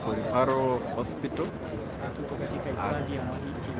tuko Referral Hospital. Tuko katika hifadhi ya Mahiti.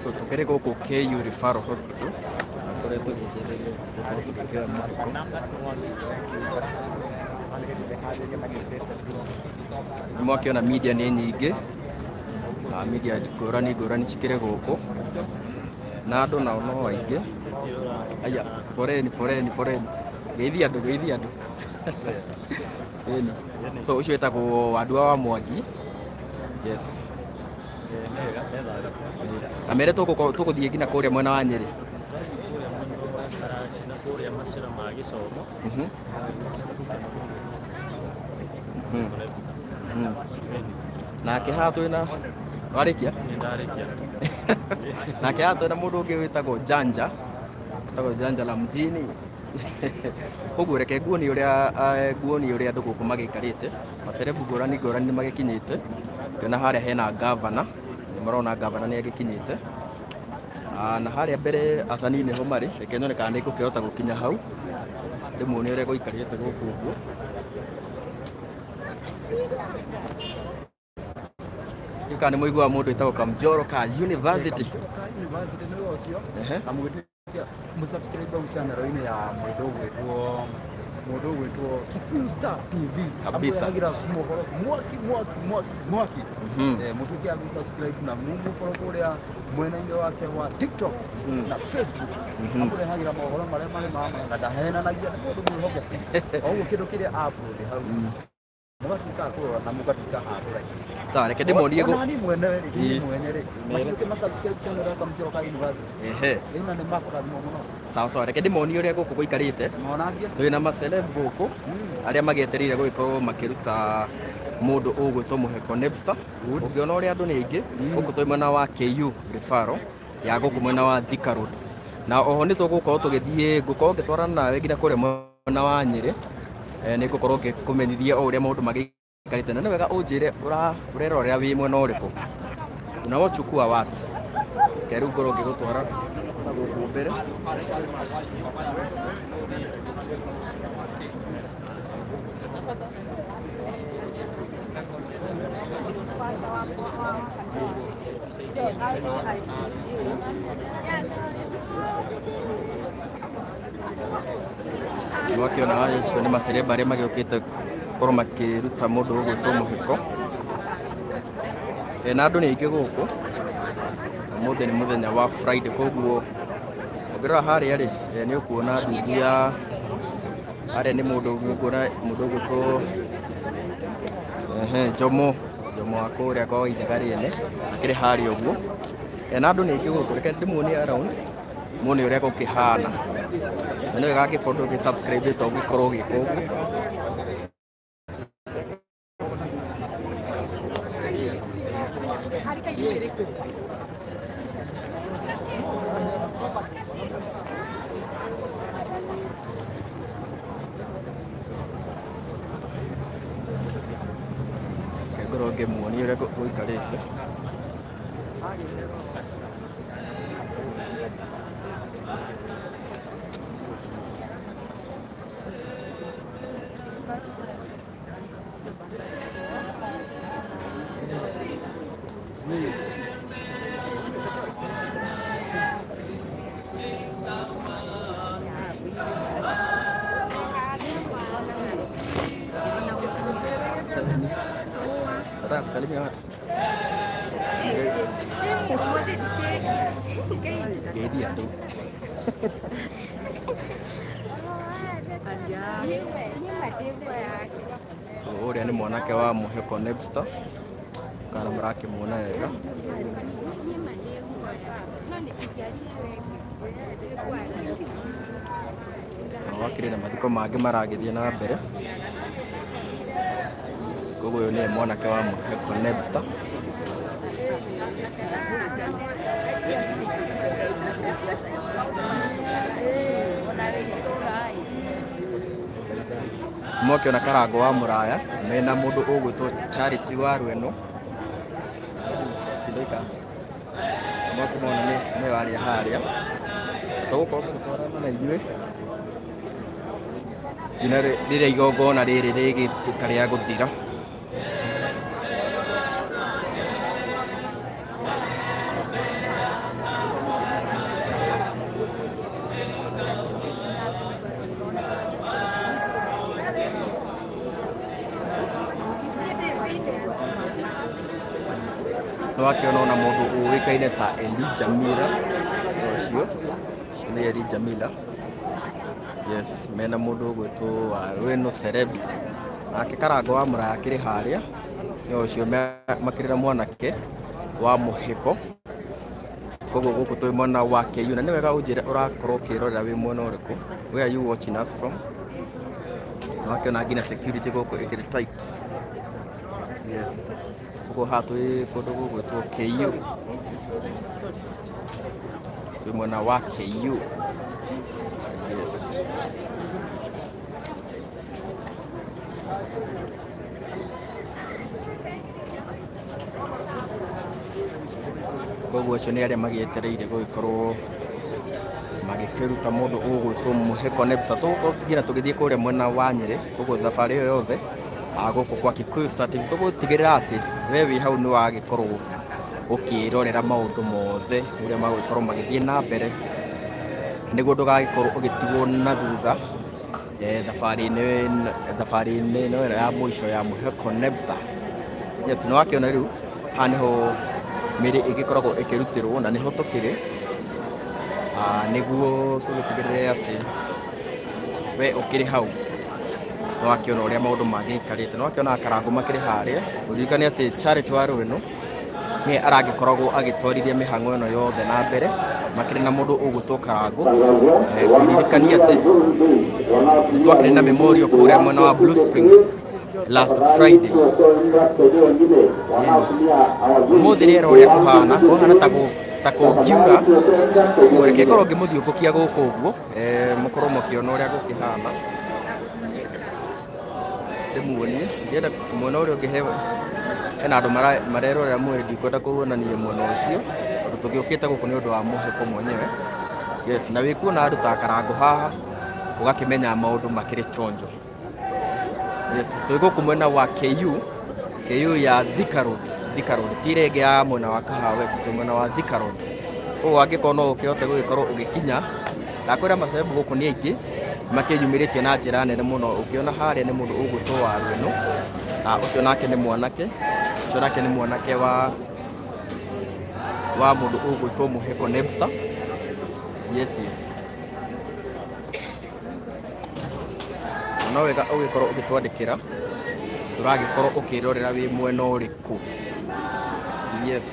So tukere gũkũ KU Referral Hospital akoretwo gĩkĩrĩrio gũkorwo tũkĩgĩa mũhuko. Nĩmwakĩona media nĩ nyingĩ, media ngũrani ngũrani cikĩrĩ gũkũ na andũ nao no aingĩ. Aya, poreni geithia andũ so ũcio wĩtagwo Wandua wa Mwangi. Yes. Na mere tũgũthiĩ nginya kũrĩa mwena wa Nyeri. Nake haha twĩna warĩkia nake haha twĩna mũndũ ũngĩ wĩtagwo Janja la mjini. Koguo reke nguoni ũrĩa andũ gũkũ magĩikarĩte, macerebu ngũrani nĩ magĩkinyĩte. Ngĩona harĩa hena gavana, nĩmarona gavana nĩ agĩkinyĩte. Na harĩa mbere athani nĩho marĩ, reke nyone kana nĩngũkĩhota gũkinya hau ndĩmuonie ũrĩa gũikarĩte gũkũ ũguo. Kana nĩ mũiguaga mũndũ wĩtagwo Kamjoro ka University. Nĩwe ũcio na mũgĩtuĩka mũsubscribe channel-inĩ ya mũndũ ũgwĩtwo Kikuyu Star TV kabisa. Amũhagĩra mohoro mwaki mũtuĩke a gũsubscribe na mũfollow kũrĩa mwena-inĩ wake wa TikTok na Facebook. Amũrehagĩra mohoro marĩa marĩ ma na ndahenanagia nĩ mũndũ mwĩhokeku. Oguo kĩndũ kĩrĩa upload hau mũgatuĩka a kũrora na mũgatuĩka a kũraikia. Sawa, reke ndĩmonie gũkũ. Nani mwenyewe matuĩke ma-subscribe channel ya Kamjoro ka University. Ĩna nĩ makũrathimwo mũno. Sawa, reke ndĩmonie ũrĩa gũkũ gũikarĩte. Twĩna maceleb gũkũ arĩa magĩetereire gũgĩkorwo makĩruta mũndũ ũgwĩtwo Mũheko Nepster. Ũngĩona ũrĩa andũ nĩ aingĩ gũkũ twĩ mwena wa KU Referral ya gũkũ mwena wa Thika Road. Na oho nĩ tũgũkorwo tũgĩthiĩ ngũkorwo ngĩtwarana nawe nginya kũrĩa mwena wa Nyeri. Nĩ ngũkorwo ngĩkũmenyithia o ũrĩa maũndũ magĩikarĩte, na nĩ wega ũnjĩre ũrerorera wĩ mwena ũrĩkũ. Unaochukua wapi? Reke rĩu ngorwo ngĩgũtwara gũkũ mbere. Nĩwakĩona acio nĩ macereba arĩa magĩũkĩte gũkorwo makĩruta mũndũ ũgwĩtwo Mũheko. Na andũ nĩ aingĩ gũkũ, ũmũthĩ nĩ mũthenya wa Friday, koguo ũngĩrora harĩa rĩ nĩ ũkuona ndundu ya harĩa nĩ mũndũ ũgwĩtwo Jomo wa kũrĩa kwa Ithaga rĩene akĩrĩ harĩa ũguo. Na andũ nĩ aingĩ gũkũ, reke ndĩmuonie around muone ũrĩa gũkĩhana. Na nĩ wega angĩkorwo ũgĩ-subscribe to ũgĩkorwo ũgĩka ũguo. Ngorwo ngĩmuonia ũrĩa gũikarĩte. Salimia watu. Gedia tu. Ũrĩa nĩ mwanake wa Mũheko Nepster, kana mũrakĩmuona wega. wakire na mathiko mangĩ maragĩthiĩ na mbere. Koguo ũyũ nĩ mwanake wa Mũheko Nebster. Mwakiona Karango wa Mũraya mena mũndũ ũgwĩtwo Charity wa Rweno. Mwakimona nĩ warĩa harĩa tũgũkorwo tũtwarana na ithuĩ nginya rĩrĩa igongona rĩrĩ rĩgĩtuĩka rĩa gũthira. Wakiona ona mũndũ ũĩkaine ta Elijah Miller ũcio nĩ Elijah Miller. Yes, mena mũndũ ũgwĩtwo wa Rweno Celeb. Nake Karango wa Mũraya akĩrĩ harĩa nĩ ũcio makĩrĩ na mwanake wa Mũheko. Koguo gũkũ twĩ mwena wa KU na nĩ wega ũnjĩre ũrakorwo ũkĩrorera wĩ mwena ũrĩkũ. Where are you watching us from? Wakiona nginya security gũkũ ĩkĩrĩ tight. Yes. Haha twĩ kũndũ gũgwĩtwo KU, twĩ mwena wa KU. Yes. Koguo acio nĩ arĩa magĩetereire gũgĩkorwo magĩkĩruta mũndũ ũgwĩtwo Mũheko Nebster. Tũgũkorwo nginya tũgĩthiĩ kũrĩa mwena wa Nyĩrĩ. Koguo thabarĩ ĩyo yothe gũkũ kwa Kikuyu Star TV tũgũtigĩrĩra atĩ we wĩ hau nĩ wagĩkorwo ũkĩrorera maũndũ mothe ũrĩa magũgĩkorwo magĩthiĩ na mbere, nĩguo ndũgagĩkorwo ũgĩtigwo na thutha thabarĩ-inĩ ĩno ya mũico ya Mũheko Nebster. Yes, nĩ wakĩona rĩu haha nĩho mĩrĩ ĩgĩkoragwo ĩkĩrutĩrwo na nĩho tũkĩrĩ nĩguo tũgĩtigĩrĩre atĩ we ũkĩrĩ hau nĩ wakĩona ũrĩa maũndũ magĩikarĩte. Nĩ wakĩona Karango makĩrĩ harĩa, ũririkane atĩ Charity wa Rweno nĩ aragĩkoragwo agĩtwarithia mĩhang'o ĩno yothe na mbere, makĩrĩ na mũndũ ũgwĩtwo Karango. Ũririkanie atĩ nĩ twakĩrĩ na memorial kũrĩa mwena wa Blue Spring last Friday. Ũmũthĩ rĩera ũrĩa kũhana ta kũngiura, reke ngorwo ngĩmũthiũngũkia gũkũ ũguo mũkorwo mũkĩona ũrĩa gũkĩhana. Ndĩmuonie ndienda mwena ũrĩa ũngĩ hena andũ marerorera mwĩrĩ, ndikwenda kuonania mwena ũcio tondũ tũgĩũkĩte gũkũ nĩ ũndũ wa Mũheko mwenyewe. Yes, na wĩkuona andũ ta Karango haha ũgakĩmenya maũndũ makĩrĩ chonjo. Yes, twĩ gũkũ mwena wa KU ya Thika Road, ti rĩngĩ ya mwena wa Kahawa West, twĩ mwena wa Thika Road. Koguo angĩkorwo no ũkĩhote gũgĩkorwo ũgĩkinya, ndakwĩra macebu gũkũ nĩ aingĩ makĩyumĩrĩtie na njĩra nene mũno. Ũkĩona harĩa nĩ mũndũ ũgwĩtwo wa Rweno, ũcio nake nĩ mwanake wa mũndũ ũgwĩtwo Mũheko Nebster. Yes. No wega ũgĩkorwo ũgĩtwandĩkĩra ũragĩkorwo ũkĩrorera wĩ mwena ũrĩkũ. Yes.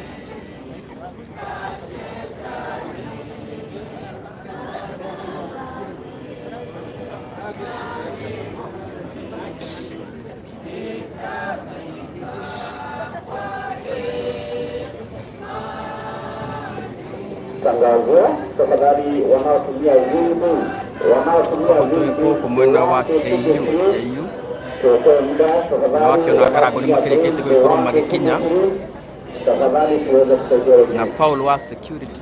Tangazo, tafadhali wanaotumia Zoom, gũkũ mwena wa KU na wakiona Karango nĩ makĩrĩkĩte gũgĩkorwo magĩkinya na Paul wa security.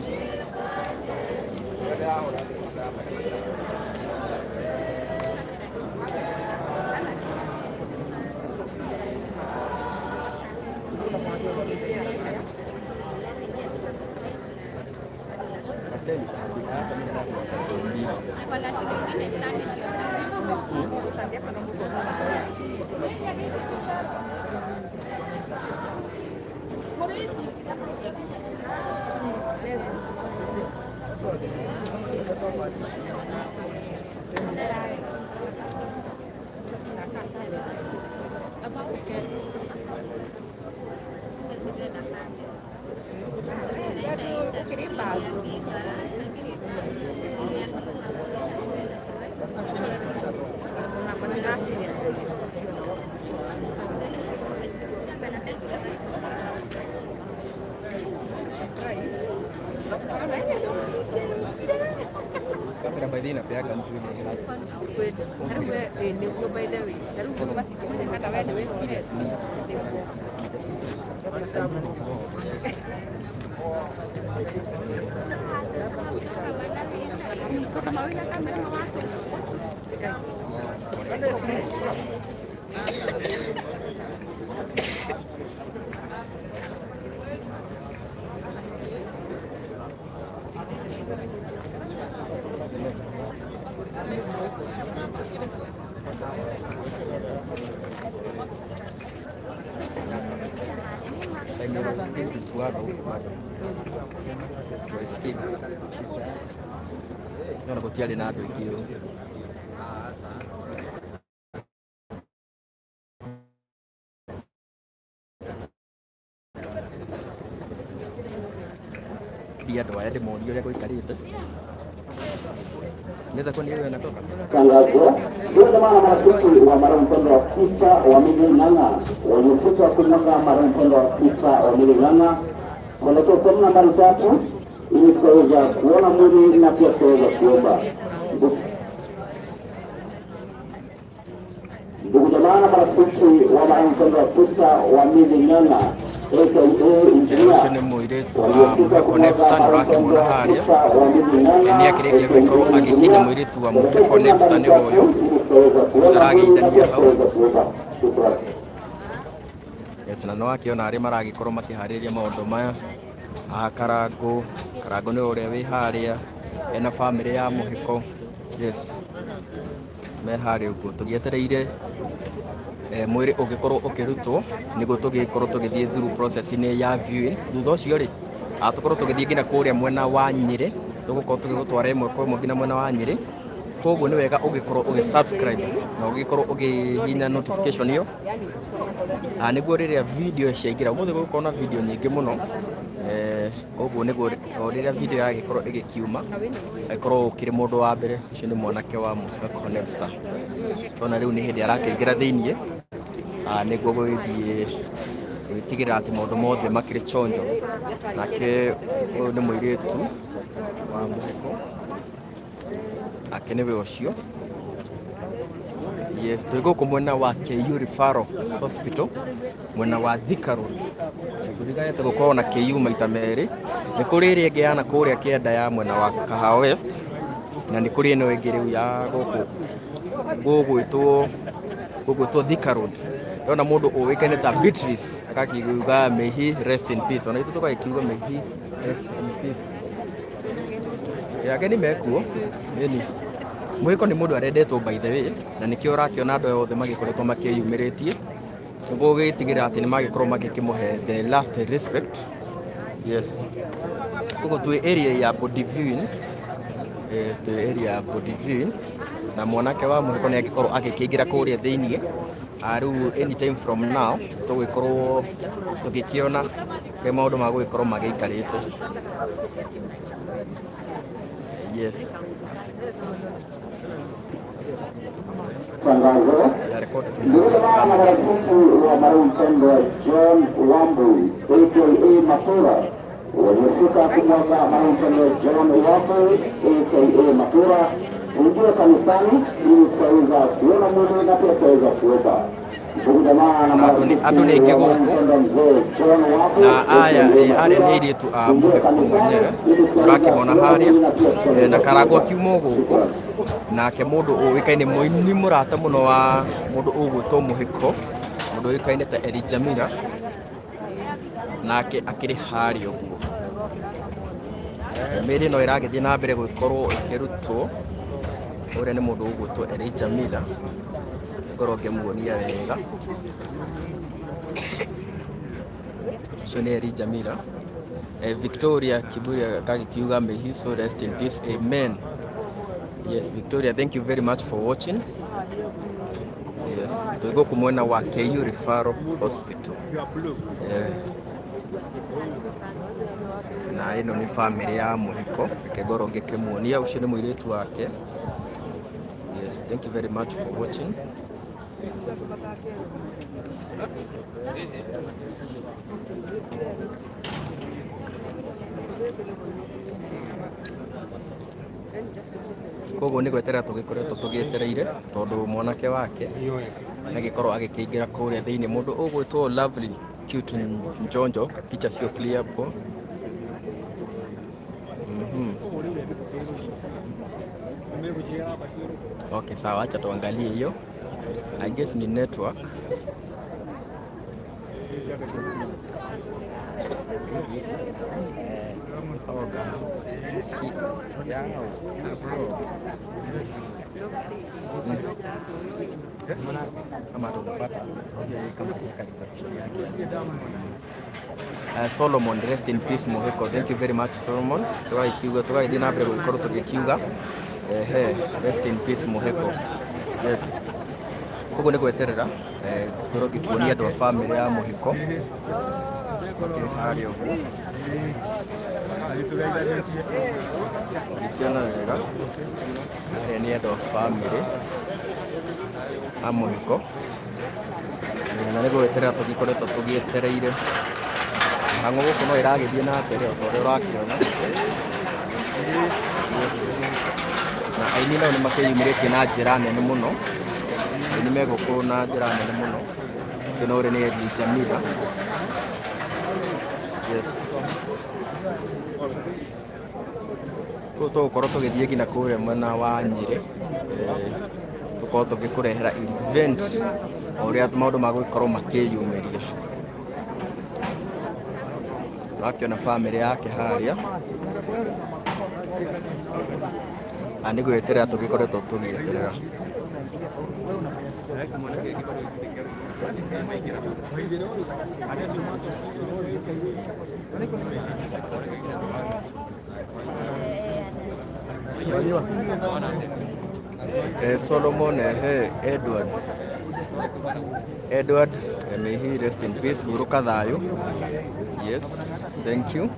Sampai by the way, akan tuh ini. No gutiarĩ na andũ aingĩ ũũ. Andũ aya ndĩmonie ũrĩa gũikarĩte. Naweza kuona wewe unatoka. Tangazo. Ndio jamaa marafiki wa mara mpendo wa kisa wa Mili Ng'ang'a waliokuja kumwaga mara mpendo wa kisa wa Mili Ng'ang'a mwelekeo sehemu nambari 3 ili kuweza kuona mwili na pia kuweza kuomba. Ndugu jamaa na marafiki wa mara mpendo wa kisa wa Mili Ng'ang'a Ũcio nĩ mũirĩtu wa Mũheko Nepstar ũrakĩmuona harĩa. Nĩ akĩrĩkia gũkorwo agĩkinya mũirĩtu wa Mũheko Nepstar nĩ ũyũ aragĩithania hau. Na no akĩona arĩa maragĩkorwo makĩharĩria maũndũ maya. Karango nĩ ũrĩa wĩ harĩa ena bamĩrĩ ya Mũheko. Me harĩa ũguo tũgĩetereire mwĩrĩ ũngĩkorwo ũkĩrutwo nĩguo tũgĩkorwo tũgĩthiĩ through process-inĩ ya viewing. Thutha ũcio rĩ tũkorwo tũgĩthiĩ nginya kũrĩa mwena wa Nyĩrĩ, tũgũkorwo tũgĩgũtwara ĩmwe kwa ĩmwe nginya mwena wa Nyĩrĩ. Koguo nĩ wega ũgĩkorwo ũgĩ-subscribe na ũgĩkorwo ũgĩhihinya notification ĩyo nĩguo rĩrĩa video ciaingĩra. Ũmũthĩ gũgũkorwo na video nyingĩ mũno, koguo nĩguo rĩrĩa video yagĩkorwo ĩgĩkiuma agĩkorwo ũkĩrĩ mũndũ wa mbere. Ũcio nĩ mwanake wa Mũheko Nepstar. Tona rĩu nĩ hĩndĩ arakĩingĩra thĩiniĩ nĩguo gũgĩthiĩ gwĩtigĩrĩra atĩ maũndũ mothe makĩrĩ chonjo. Nake ũyũ nĩ mũirĩtu wa Mũheko, nake nĩwe ũcio. Tũrĩ gũkũ mwena wa KU Referral Hospital, mwena wa Thika Road. Tũriganĩte gũkorwo na KU maita merĩ. Nĩ kũrĩ ĩrĩa ĩngĩ ya na kũrĩa kĩanda ya mwena wa Kahawa West, na nĩ kũrĩ ĩno ĩngĩ rĩu ya gũgwĩtwo Thika Road. Ndona mũndũ ũĩkaine ta Beatrice akakiuga may he rest in peace. Ona ithuĩ tũgagĩkiuga may he rest in peace. Ageni mekuo ĩni Mũheko nĩ mũndũ arendetwo by the way, na nĩkĩo ũrakĩona andũ othe magĩkoretwo makĩyumĩrĩtie nĩguo gũgĩtigĩrĩra atĩ nĩ magĩkorwo magĩkĩmũhe the last respect. Ũguo twĩ area ya body viewing, na mwanake wa Mũheko nĩ agĩkorwo agĩkĩingĩra kũrĩa thĩiniĩ. Rĩu anytime from now tũgĩkorwo tũgĩkĩona maũndũ ma gũgĩkorwo magĩikarĩte. Tangazo. Ndio jamaa marafiki wa mara mpendo wa John Wambu aka Masura waliofika kumwaga mara mpendo wa John Wambu aka Masura ujue kanisani ili kuweza kuona mwili na pia kuweza kuomba. Andũ nĩ aingĩ gũkũ na aya nĩ airĩtu a Mũheko mwenyewe tũrakĩmona harĩa, na Karango akiuma gũkũ nake mũndũ ũĩkaine mũini mũrata mũno wa mũndũ ũgwĩtwo Mũheko, mũndũ ũĩkaine ta Elijah Miller, nake akĩrĩ harĩa ũguo. Mĩrĩ ĩno ĩragĩthiĩ na mbere gũgĩkorwo ĩkĩrutwo. Ũrĩa nĩ mũndũ ũgwĩtwo Elijah Miller, ngorwo ngĩmuonia wega. Ũcio nĩ Elijah Miller. Victoria Kiburia agĩkiuga may he so rest in peace, amen. Victoria, thank you very much for watching. Tũrĩ gũkũ mwena wa KU Referral Hospital. Na ĩno nĩ family ya Mũheko, ngorwo ngĩkĩmuonia. Ũcio nĩ mũirĩtu wake. Thank you very much for watching. koguo nä gweterera tå gä koretwo tå gä etereire tondå mwanake wake nä agä korwo agä kä ingä ra kå rä a thä inä må ndå å gwä two Lovely Cute Njonjo picha cio clear po. Okay, sawa, acha tuangalie hiyo. I guess ni network. Oh god. Shit. Yeah, bro. Kama tunapata kama Solomon, rest in peace Moheko. Thank you very much Solomon. Tugai na mbere gukorwo tugikiuga rest in peace Moheko. Yes. Koguo nĩ gweterera gukorwo ngĩkuonia andũ a family ya Moheko harĩa ũguo ngĩkiona wega harĩa nĩ andũ a family a Moheko na nĩ gweterera tũgĩkoretwo tũgĩetereire ng'ano gũkũ no ĩragĩthiĩ na mbere o ta ũrĩa ũrakĩona na aini nao nĩ makĩyumĩrĩtie na njĩra nene mũno, aini megũkũ na njĩra nene mũno. Ũyũ ũrĩa nĩ Eddie Jamila. Yes. Koguo tũgũkorwo tũgĩthiĩ nginya kũrĩa mwena wa Nyĩrĩ tũkorwo tũgĩkũrehera event o ũrĩa maũndũ magũgĩkorwo makĩyumĩria. Wakĩona family yake harĩa nĩ gweterera tũgĩkoretwo tũgĩeterera. Solomon Edward, may he rest in peace. Huruka thayũ. Yes, thank you.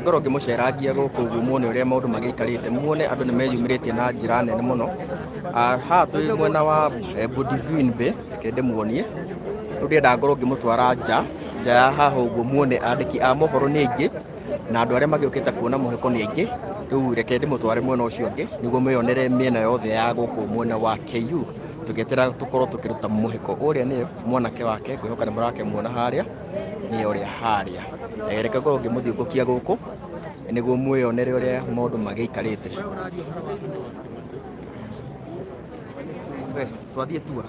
Ngorwo ngĩmũceragia gũkũ ũguo muone ũrĩa maũndũ magĩikarĩte, muone andũ nĩ meyumĩrĩtie na njĩra nene mũno. Haha twĩ mwena wa Budivine Bay, kende muonie rĩu ndĩrenda ngorwo ngĩmũtwara nja ya haha ũguo muone andĩki a mohoro nĩ aingĩ na andũ arĩa magĩũkĩte kuona Moheko nĩ aingĩ. Rĩu reke ndĩmũtware mwena ũcio ũngĩ nĩguo mwĩonere mĩena yothe ya gũkũ mwena wa KU tũgĩetera tũkorwo tũkĩruta Moheko. Ũrĩa nĩyo mwanake wake, ngwĩhoka nĩ mũrakĩmuona harĩa nĩ ũrĩa harĩa. Reke ngorwo ngĩmũthiũngũkia gũkũ nĩguo mwĩonere ũrĩa maũndũ magĩikarĩte. Twathiĩ tua.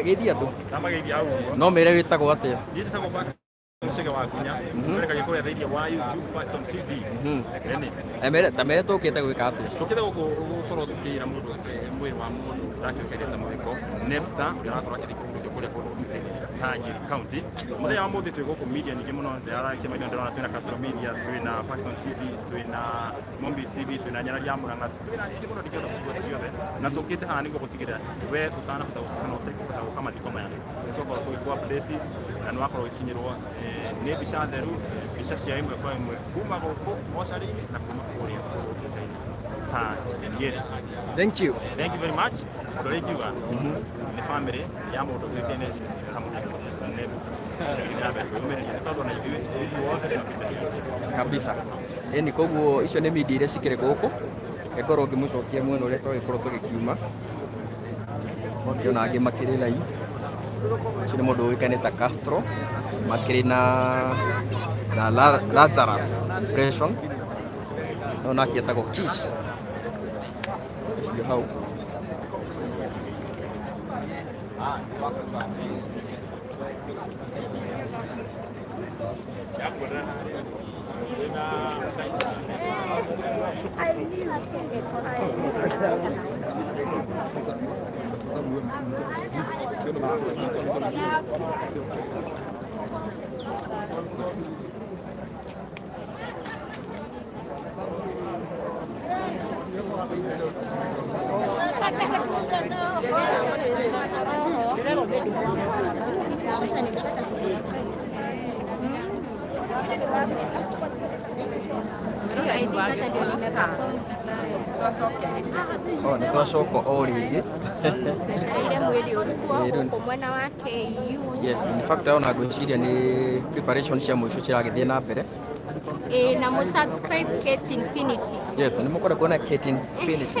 Geithia andũ no mere wĩtagwo atĩa? Ta mere tũkĩte gwĩka atĩa? Tũkĩte gũkorwo tũkĩira mũndũ mwĩrĩ wa mũndũ ũrakĩũkĩrĩte Moheko Nebster ndĩrakorwo akĩrĩkũrio kũrĩa ta Nyeri County. Mũthenya wa mũthĩ twĩ gũkũ media nyingĩ mũno ndĩrarakĩ maitho ndĩrona twĩna Castro Media, twĩna Paxson TV, twĩna Mombis TV, twĩna Nyarari ya Mũrang'a, twĩna nyingĩ mũno ndingĩhota gũcibuata ciothe, na tũkĩte haha nĩguo gũtigĩrĩra we ũtanahota kana ũtekũhota gũka mathiko maya nĩtwakorwo tũgĩkũ update na nĩwakorwo gĩkinyĩrwo nĩ mbica theru, mbica cia ĩmwe kwa ĩmwe kuma gũkũ mocarĩ-inĩ na kuma kũrĩa ta Nyeri. Thank you. Thank you very much. Ũndũ ũrĩa ingiuga nĩ family ya mũndũ ũgĩkĩne ta Moheko Nebster kabisa. Ĩni koguo icio nĩ media iria cikĩrĩ gũkũ, ngorwo ngĩmũcokia mwena ũrĩa twagĩkorwo tũgĩkiuma. Ngĩona angĩ makĩrĩ live. Ũcio nĩ mũndũ ũĩkaine ta Castro, makĩrĩ na Lazarus Depression, no nake etagwo Kish. ndio hau nĩ twacoka o rĩngĩ mwena wa KU. Yes, in fact ona ngwĩciria nĩ preparation cia mũico ciragĩthiĩ na mbere. Na mu subscribe Kate Infinity. Yes, nĩ mũkora kuona Kate Infinity.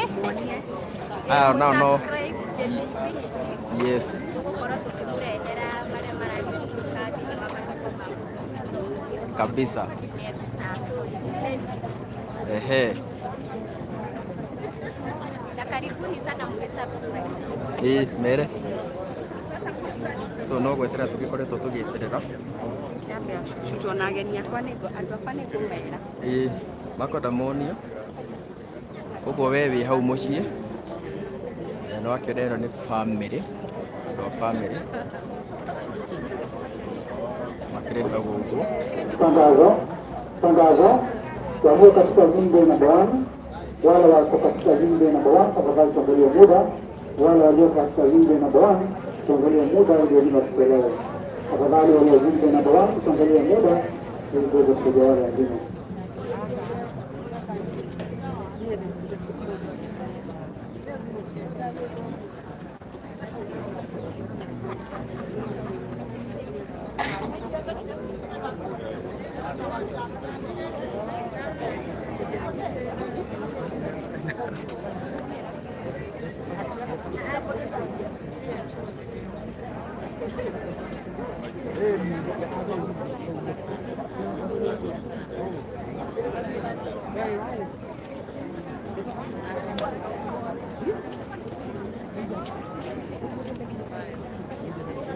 No. Subscribe Kate Infinity. Yes. Kabisa. Ehe. Na karibuni sana mwe-subscribe. Mere. So no gwetera tugikoretwo tugĩeterera. Tuona ageni akwa nĩgo andũ akwa nĩngũmera. Makoda monio. Koguo we wĩ hau mũciĩ. No akĩona ĩno nĩ family. No family. Makereka gũkũ. Tangazo walio katika jimbo namba 1, wale wako katika jimbo namba 1 tafadhali tuangalie muda. Wale walio katika jimbo namba 1 tuangalie muda ili waweze kuelewa. Tafadhali walio jimbo namba 1 tuangalie muda ili tuweze kuelewa wale wengine.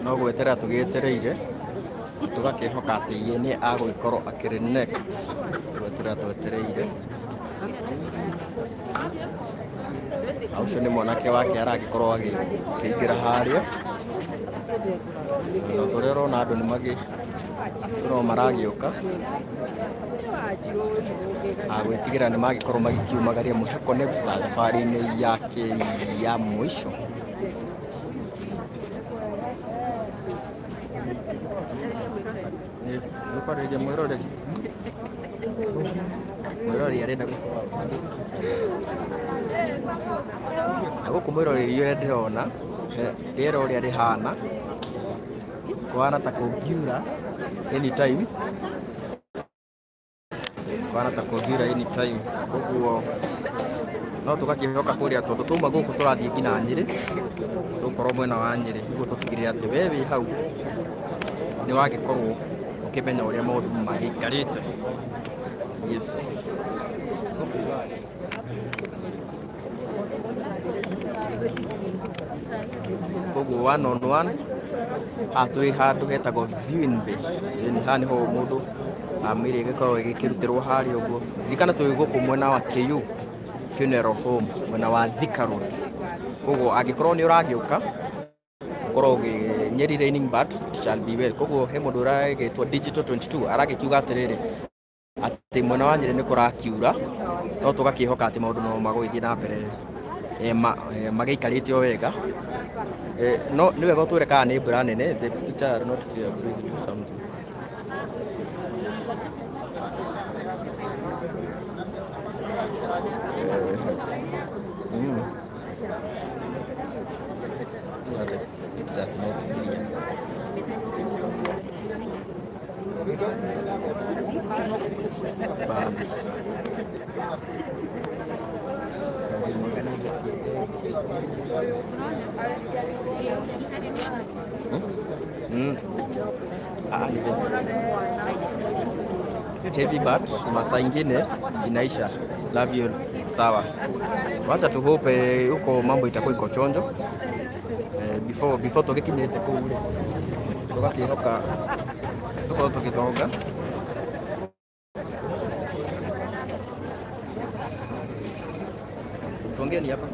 No gwetera tugĩetereire tũgakĩhoka atĩ ye nĩ agũgĩkorwo akĩrĩ next. Gwetera twetereire ũcio nĩ mwanake wake aragĩkorwo akĩingĩra harĩa. Tũrĩa ũrona andũ nĩ maragĩũka gwĩtigĩra nĩ magĩkorwo magĩkiumagaria Mwĩhoko Nebstar thabarĩ-inĩ yake ya mũico. Nĩũkwarĩria mwĩroreri arenda gũkũ mwĩroreri ũrĩa ndĩrona rĩera ũrĩa rĩhana kũhana ta kũngiura anytime. Kũhana ta kũngiura anytime. Koguo no tũgakĩhoka kũrĩa tondũ tuma gũkũ tũrathiĩ nginya Nyĩrĩ. Tũkorwo mwena wa Nyĩrĩ nĩguo tũtigĩrĩre atĩ we wĩ hau nĩ wagĩkorwo ũkĩmenya ũrĩa maũndũ magĩikarĩte. Yes. Koguo 1-on-1 twĩ handũ hetagwo viewing bay. Haha nĩho mũndũ mĩĩrĩ ĩgĩkorwo ĩgĩkĩrutĩrwo harĩa ũguo. Ririkana twĩ gũkũ mwena wa KU Funeral Home mwena wa Thika Road. Koguo angĩkorwo nĩ ũragĩũka korwo Nyeri Raining Bird shall be well. Koguo he mũndũ ũragĩtwo Digital 22 aragĩkiuga atĩrĩrĩ atĩ mwena wa Nyeri nĩ kũrakiura, no tũgakĩhoka atĩ maũndũ no magũgĩthiĩ na mbere magĩikarĩte o wega. No nĩ wega ũtwĩre kana nĩ mbura nene. The picture are not clear. Do something. The picture is not clear. Heavy bird masaa ingine inaisha Love you. Sawa. Wacha tu hope huko mambo itakuwa iko chonjo. Before tugikinyite kule. Tugakihoka. Tuko tukitoga. Songeni hapa.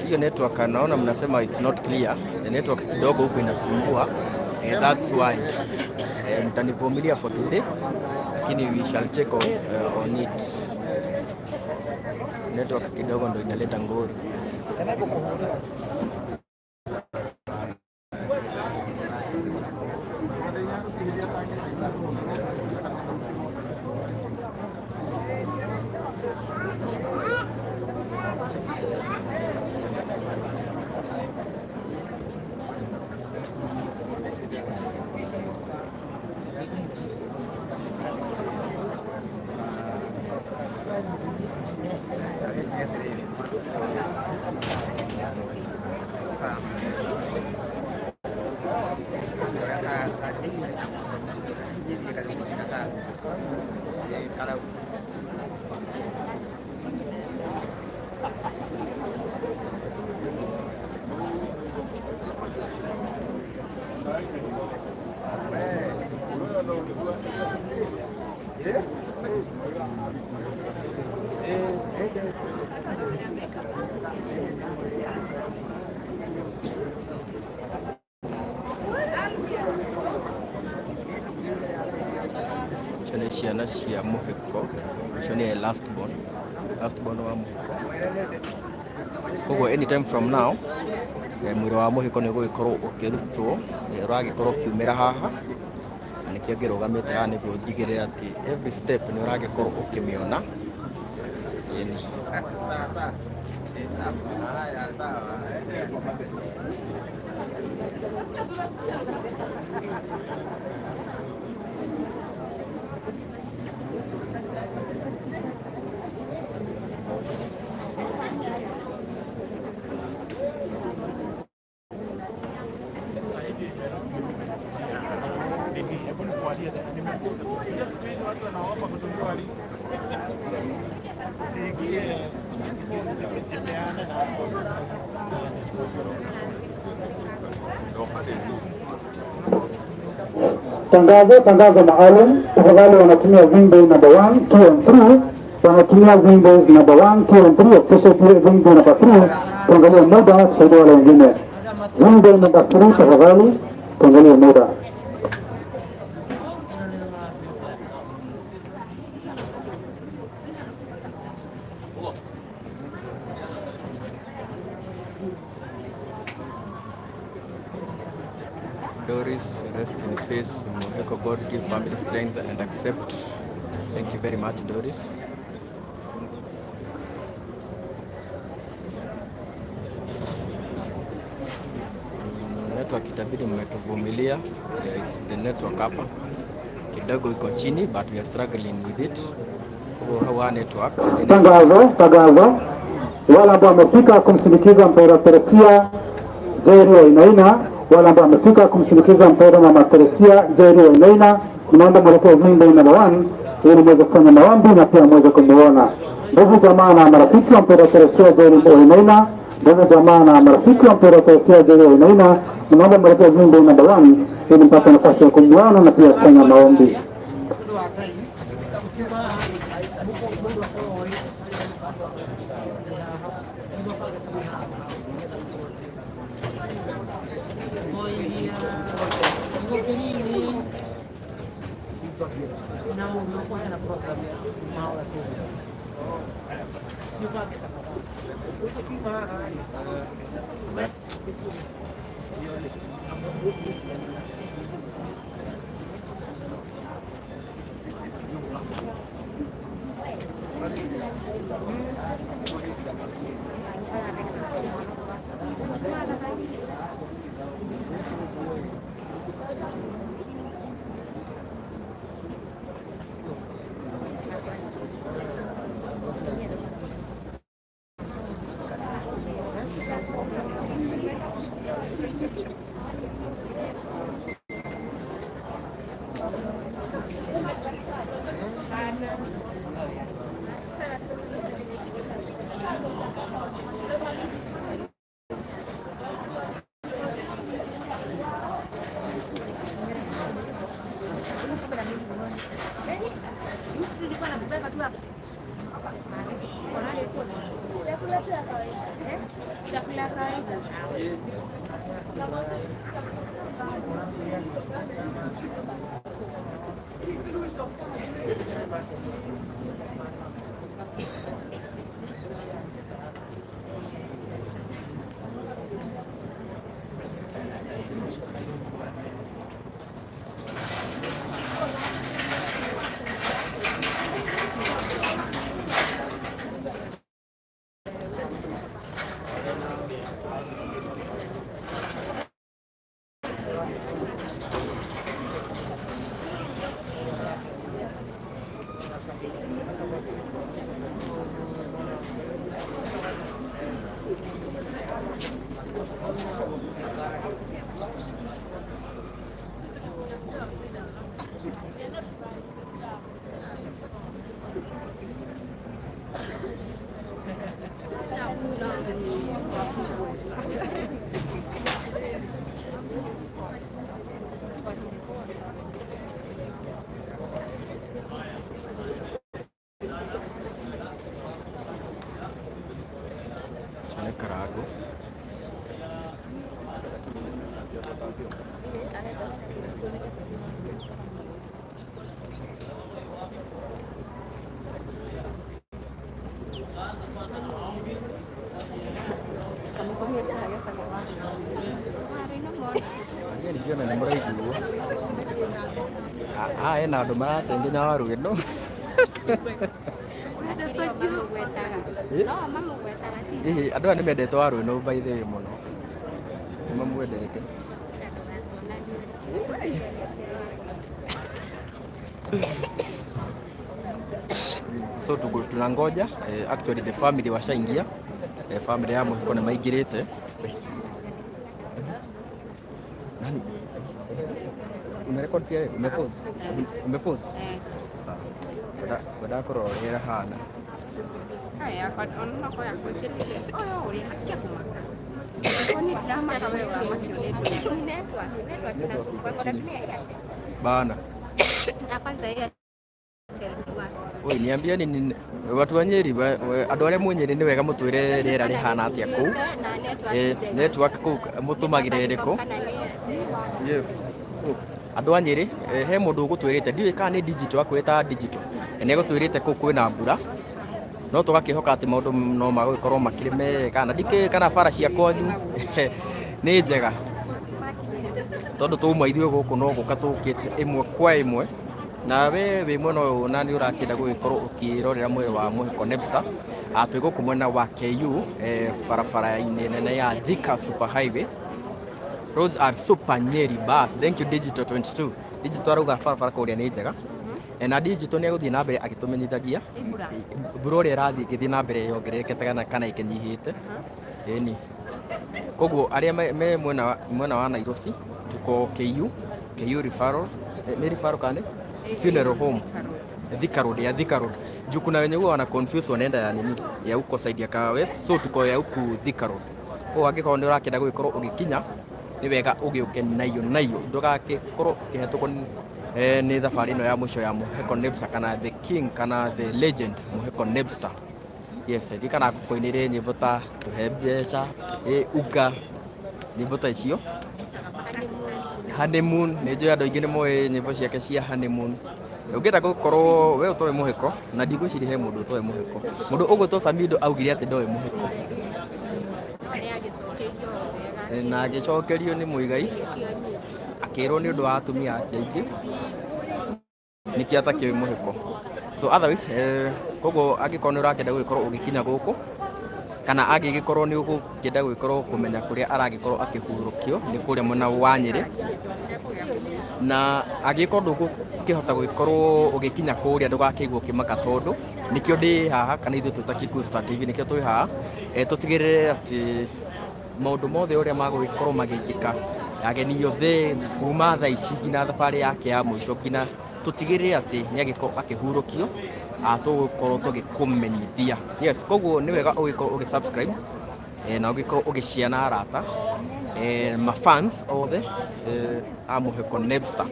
Hiyo network naona mnasema it's not clear. The network kidogo huko inasumbua. That's why. Mtanivumilia for today. Lakini we shall check on it. Network kidogo ndo inaleta ngori. Ciana cia muhiko icio nĩ last born wa muhiko. Koguo anytime from now mwĩrĩ wa muhiko nĩ ũgũgĩkorwo ũkĩrutwo, ũragĩkorwo ũkiumĩra haha, na nĩkĩo ngĩrũgamĩte haha nĩguo ndigĩrĩre atĩ every step nĩ ũragĩkorwo ũkĩmĩona. Tangazo maalum. Tafadhali wanatumia window number 1, 2 and 3. Wanatumia windows number 1, 2 and 3, especially window number 3. Tuangalie muda kusaidia wale wengine. Window number 3 tafadhali, tuangalie muda. Doris, rest in peace. Muhiko, God give family strength and accept. Thank you very much, Doris. Network itabidi mmetuvumilia. It's the network hapa kidogo iko chini, but we are struggling with it. Hawa network. Tangazo. Wale ambao wamefika kumsindikiza mpendwa Teresia Jerry Wainaina, wale ambao wamefika kumsindikiza mpendwa Mama Teresia Jerry Wainaina, tunaomba mwelekeo window number 1 ili mweze kufanya maombi na pia mweze kumuona. Ndugu jamaa na marafiki wa mpendwa Teresia Jerry Wainaina, ndugu jamaa na marafiki wa mpendwa Teresia Jerry Wainaina, tunaomba mwelekeo window number 1 ili mpate nafasi ya kumuona na pia kufanya maombi. Karago. Nikiona nä må raiguo ena andå maracenjania waru ä no andå aya nä mendete waru ä no baithä må no nä mamwendete so tunangoja actually the family washaingia family ya Mũhiko nĩ maingĩrĩte. Nani? Umerecord pia? Umepause? Umepause? Sawa. Baada kurorera hana. Haya, kwa ono kwa yako kirije. Oyo uri hakia kumaka. Kwani drama kawe wa makio bana. Kwanza yeye Oi, niambia nini watu wa Nyeri andå arĩa mwe Nyeri nĩ wega mũtwĩre rĩera rĩhana atĩa kũu network kũu mũtũmagĩre ĩrĩkũ? Yes. Andũ a Nyeri he mũndũ ũgũtwĩrĩte ndiũĩ kana nĩ digital akwĩta digital nĩ egũtwĩrĩte kũu kwĩna mbura no tũgakĩhoka atĩ maũndũ no magũgĩkorwo makĩrĩ mega na ndikĩ kana bara cia kwanyu nĩ njega tondũ tũma ithuĩ gũkũ no gũka tũkĩte ĩmwe kwa ĩmwe na we wĩ mwena ũyũ na nĩ ũrakĩenda gũgĩkorwo ũkĩrorera mwĩrĩ wa Mũhiko Nepstar twĩ gũkũ mwena wa KU barabara-inĩ nene ya Thika Super Highway. Roads are super Nyeri bus. Thank you Digital 22. Digital arauga barabara kũrĩa nĩ njega na Digital nĩ egũthiĩ na mbere agĩtũmenyithagia mbura ũrĩa ĩrathiĩ ĩgĩthiĩ na mbere yongererekete kana ĩkĩnyihĩte ĩni. Koguo arĩa me mwena wa Nairobi tuko KU referral nĩ referral kana funeral home Thika Road ya Thika Road juu kuna wenye huwa wana confuse wanaenda ya nini ya huko side ya Kawa West, so tuko ya huku Thika Road. Angĩkorwo nĩ ũrakĩenda gũgĩkorwo ũgĩkinya nĩ wega ũgĩũke nayo ndũgagĩkorwo ũkĩhetũkwo nĩ thabarĩ ĩno ya mũico ya Mũhiko Nepstar kana the king kana the legend Mũhiko Nepstar. Yes, ndikana kũinĩre nyĩmbo ta tũhe mbeca uka nyĩmbo ta icio honeymoon nĩ njũĩ andũ aingĩ nĩ moĩ nyĩmbo ciake cia honeymoon. Ũngĩenda gũkorwo we ũtoĩ Mũhiko na ndigwĩciria he mũndũ ũtoĩ Mũhiko, mũndũ ũgwĩtwo Samido augire atĩ ndoĩ Mũhiko na agĩcokerio nĩ Mũigai akĩrwo nĩ ũndũ wa atumia ake aingĩ nĩkĩo atakĩũĩ Mũhiko. So otherwise koguo angĩkorwo nĩ ũrakĩenda gũgĩkorwo ũgĩkinya gũkũ kana angĩgĩkorwo nĩ ũgũkĩenda gũgĩkorwo kũmenya kũrĩa aragĩkorwo akĩhurũkio nĩ kũrĩa mwena wa Nyeri na angĩkorwo ndũgũkĩhota gũgĩkorwo ũgĩkinya kũrĩa ndũgakĩigua ũkĩmaka tondũ nĩkĩo ndĩ haha kana ithuĩ twĩta Kikuyu Star TV nĩkĩo twĩ haha tũtigĩrĩre atĩ maũndũ mothe ũrĩa magũgĩkorwo magĩkĩka ageni othe kuma thaa ici nginya thabarĩ yake ya mũico nginya tũtigĩrĩre atĩ nĩ agĩkorwo akĩhurũkio tũgũkorwo tũgĩkũmenyithia. Yes, koguo nĩ wega ũgĩkorwo ũgĩ-subscribe na ũgĩkorwo ũgĩ-share na arata mafans othe a Mũheko Nebster.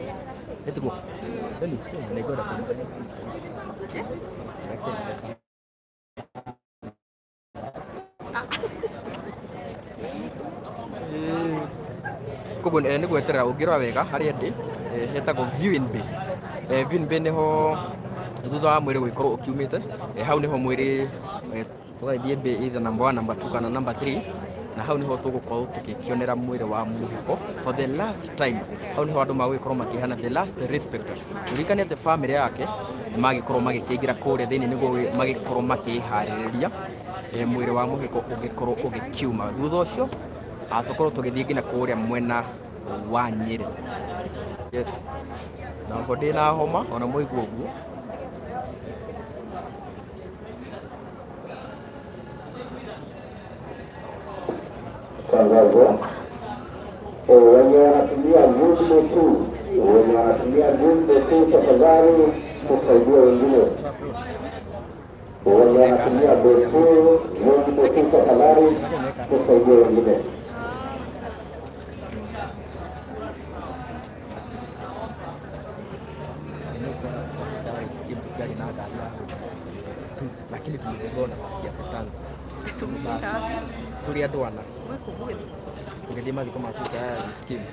Ĩtiguo koguo nĩ gweterera ũngĩrora wega harĩa ndĩ hetagwo Viewing Bay. Viewing Bay nĩho thutha wa mwĩrĩ gũgĩkorwo ũkiumĩte, hau nĩho mwĩrĩ tũgagĩthiĩ bay either number 1, number 2 kana number 3, na hau nĩho tũgũkorwo tũgĩkĩonera mwĩrĩ wa Mũheko for the last time. Hau nĩho andũ magũgĩkorwo makĩheana the last respect. Ririkane atĩ family yake magĩkorwo magĩkĩingĩra kũrĩa thĩinĩ nĩguo magĩkorwo makĩharĩrĩria mwĩrĩ wa Mũheko ũgĩkorwo ũgĩkiuma. Thutha ũcio tũkorwo tũgĩthiĩ nginya kũrĩa mwena wa Nyĩrĩ. Yes, na ho ndĩ na homa ona mũigua ũguo. Tangazo. Wenye wanatumia Jumbe tu, wenye wanatumia Jumbe tu, tafadhali tusaidie wengine. Wenye wanatumia Betu, Jumbe tu, tafadhali tusaidie wengine. Lakini tumegona siapatana. Tuli aduana. Tukithie mathiko ma futa ya scheme.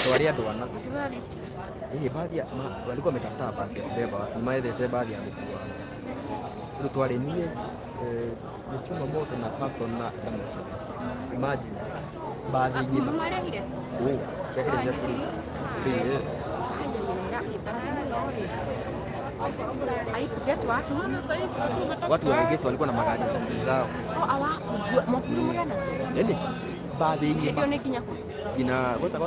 Twari aduana. Baadhi ya walikuwa wametafuta basi ya kubeba, nimaethete baadhi ya mkuu. Ndio twari nie nichoma moto na person na damage. Imagine baadhi nyingine. Chakile cha free. Watu wa Gesu walikuwa na magari zao. Hawakujua mwakurumurana tu. Yaani baadhi nyingine Ndio ni kinyako. kina gota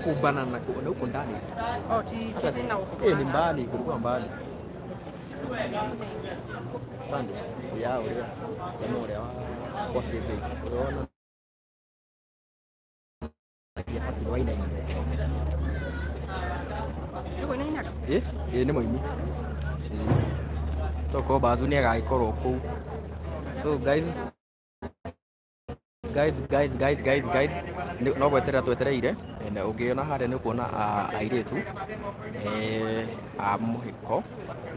kubana na huko ndani. Chini na huko. Ni mbali, kulikuwa mbali. Pande yao ile jamhuri kwa TV. Unaona ya hapa waina hivi. Nĩ mũini toko Bathu nĩ agagĩkorwo kũu. So guys no gweterera twetereire. Ũngĩona harĩa nĩ kuona airĩtu a Mũheko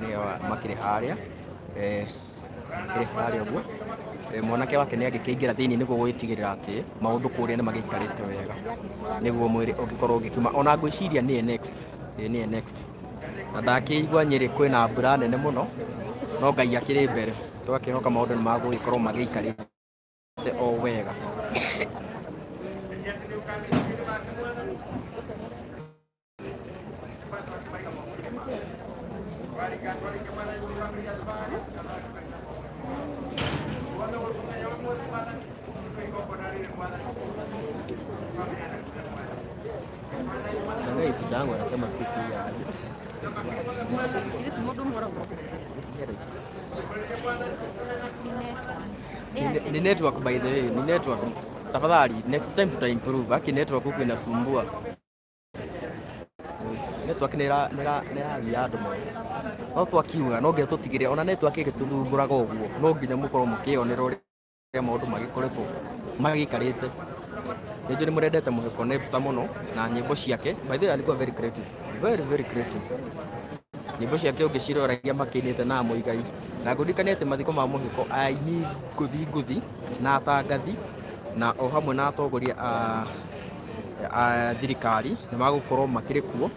nĩo makĩrĩ harĩa ũguo. Mwanake wake nĩ agĩkĩingĩra thĩinĩ nĩguo gwĩtigĩrĩra atĩ maũndũ kũrĩa nĩ magĩikarĩte wega nĩguo mwĩrĩ ũngĩkorwo ũgĩkiuma. Ona ngwĩciria nĩye next. Na ndakĩigua Nyĩrĩ kwĩna mbura nene mũno, no Ngai akĩrĩ mbere, tũgakĩhoka maũndũ nĩ magũgĩkorwo magĩikarĩte o wega. Shangai picha yangu anasema fiti ya aje. Ile tumodo mora. Ni network by the way, ni network. Tafadhali next time tuta improve. Haki network huko inasumbua. Network nĩ ya andũ mwe. No twakiuga no nginya tũtigĩrĩre ona network ĩgĩtũthumbũraga ũguo. No nginya mũkorwo mũkĩonera ũrĩa maũndũ magĩkoretwo magĩikarĩte. Nĩnjũĩ nĩ mũrendete Mũheko Nebster mũno na nyĩmbo ciake. By the way alikuwa very creative. Very creative. Nyĩmbo ciake ũngĩciroragia makĩinĩte na Mũigai. Na ngũririkania atĩ mathiko ma Mũheko aini ngũthi na atangathi na o hamwe na atongoria a thirikari nĩ magũkorwo makĩrĩ kuo.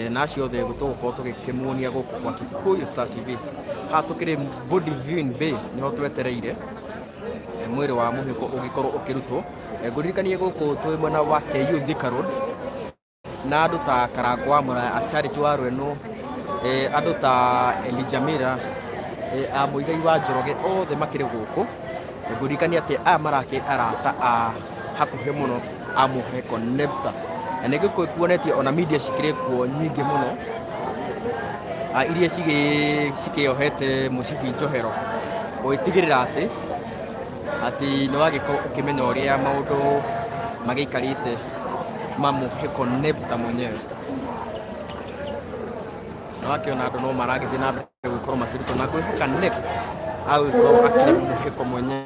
Na acio othe tũgũkorwo tũgĩkĩmuonia gũkũ kwa Kikuyu Star TV. Haha tũkĩrĩ Body Viewing Bay nĩho twetereire mwĩrĩ wa Mũheko ũgĩkorwo ũkĩrutwo. Ngũririkanie gũkũ twĩ mwena wa KU Thika Road na andũ ta Karangwa Mũraya, Charity wa Rweno, andũ ta Elijamira, Mũigai wa Njoroge othe makĩrĩ gũkũ. Ngũririkania atĩ aya marakĩ arata a hakuhĩ mũno a Mũheko Nebster. Na nĩ kuonetie ona media cikĩrĩ kuo nyingĩ mũno iria cikĩohete Mũcibi Njohero gwĩtigĩrĩra atĩ nĩ wagĩkorwo ũkĩmenya ũrĩa maũndũ magĩikarĩte Mũhĩko Nebster mwenyewe. Na wakiona andũ no maragĩthiĩ na mbere gũkorwo makĩrutwo na ngwĩhoka next agũgĩkorwo akĩrĩ Mũhĩko mwenyewe.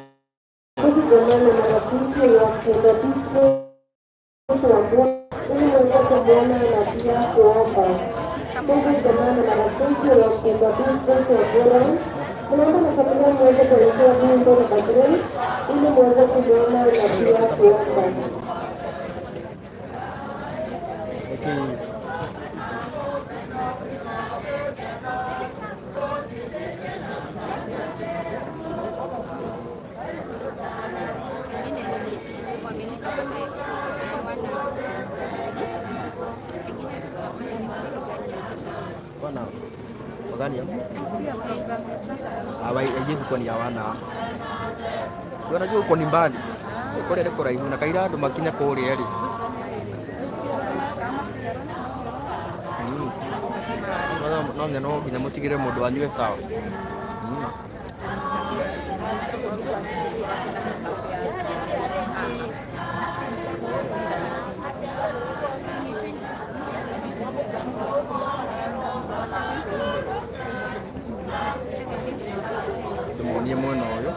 Haiwezi kuwa ni ya wana. Si wanajua uko ni mbali. Kule ndiko raihu na kaira andu makinya kule ri. No nginya mutigire mundu anyue sawa. Tumuonie mwena uyu.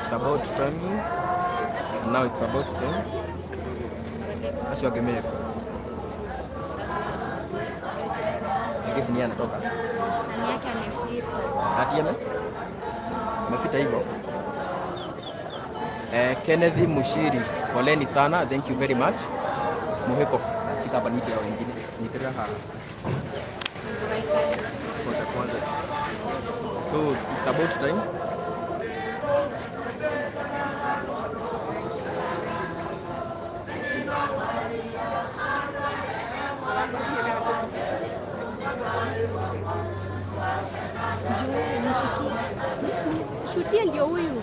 It's about time. Now it's about time. Acho agemea. Hivi ni anatoka. Sani yake amepita. Atieme? Amepita hivyo. Kenneth Mushiri, poleni sana. Thank you very much. Mũhĩko shika hapa niti ya wengine. Nitira ha. Kwanza. So it's about time. Shutia ndio huyu.